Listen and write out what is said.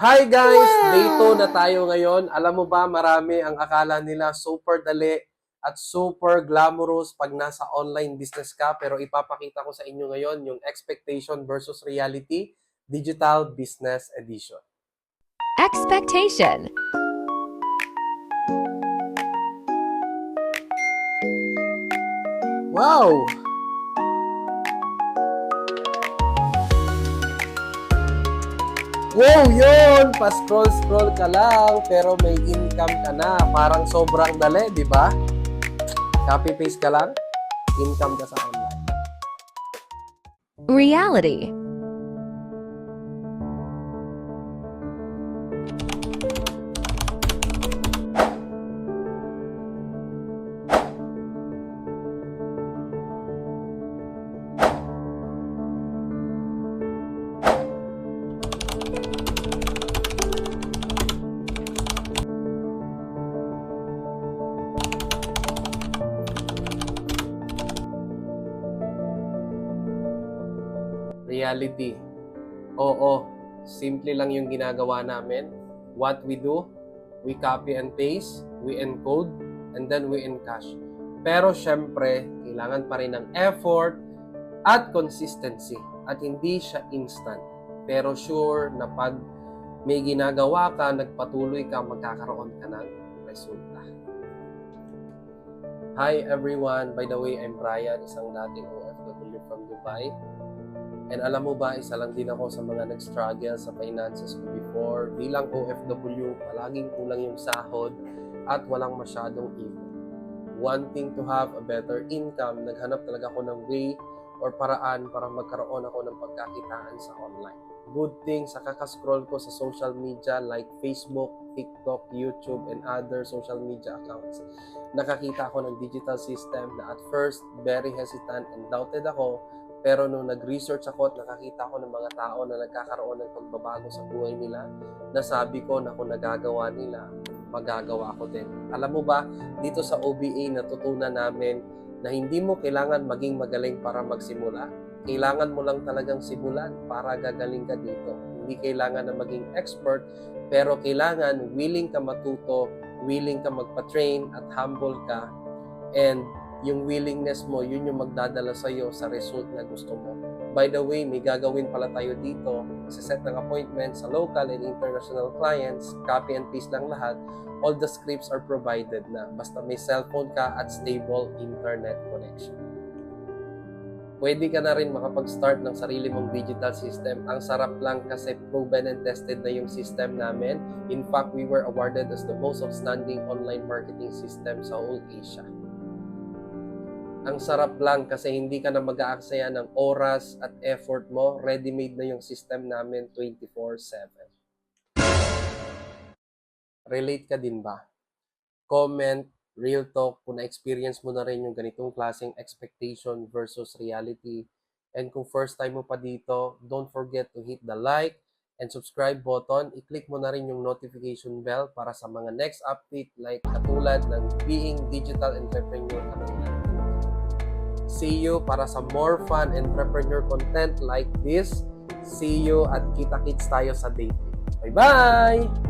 Hi guys! Day 2 na tayo ngayon. Alam mo ba, marami ang akala nila super dali at super glamorous pag nasa online business ka. Pero ipapakita ko sa inyo ngayon yung expectation versus reality, Digital Business Edition. Expectation. Wow! Wow, yun! Pa-scroll-scroll ka lang, pero may income ka na. Parang sobrang dali, di ba? Copy-paste ka lang, income ka sa online. Reality. Reality. Oo, simple lang yung ginagawa namin. What we do, we copy and paste, we encode, and then we encache. Pero syempre, kailangan pa rin ng effort at consistency. At hindi siya instant. Pero sure na pag may ginagawa ka, nagpatuloy ka, magkakaroon ka ng resulta. Hi everyone! By the way, I'm Brian, isang dating OFW from Dubai. And alam mo ba, isa lang din ako sa mga nag-struggle sa finances ko before. Bilang OFW, palaging kulang yung sahod at walang masyadong ipon. Wanting to have a better income, naghanap talaga ako ng way or paraan para magkaroon ako ng pagkakitaan sa online. Good thing, sa kakascroll ko sa social media like Facebook, TikTok, YouTube, and other social media accounts, nakakita ako ng digital system na at first, very hesitant and doubted ako. Pero nung nag-research ako at nakakita ko ng mga tao na nagkakaroon ng pagbabago sa buhay nila, nasabi ko na kung nagagawa nila, magagawa ko din. Alam mo ba, dito sa OBA natutunan namin na hindi mo kailangan maging magaling para magsimula. Kailangan mo lang talagang simulan para gagaling ka dito. Hindi kailangan na maging expert, pero kailangan willing ka matuto, willing ka magpa-train at humble ka. And yung willingness mo, yun yung magdadala sa'yo sa result na gusto mo. By the way, may gagawin pala tayo dito. Set ng appointment sa local and international clients. Copy and paste lang lahat. All the scripts are provided na. Basta may cellphone ka at stable internet connection. Pwede ka na rin makapag-start ng sarili mong digital system. Ang sarap lang kasi proven and tested na yung system namin. In fact, we were awarded as the most outstanding online marketing system sa whole Asia. Ang sarap lang kasi hindi ka na mag-aaksaya ng oras at effort mo. Ready-made na yung system namin 24/7. Relate ka din ba? Comment, real talk, kung na-experience mo na rin yung ganitong klaseng expectation versus reality. And kung first time mo pa dito, don't forget to hit the like and subscribe button. I-click mo na rin yung notification bell para sa mga next update like katulad ng Being Digital Entrepreneur Kanina. See you para sa more fun entrepreneur content like this. See you at kita-kits tayo sa dating. Bye-bye!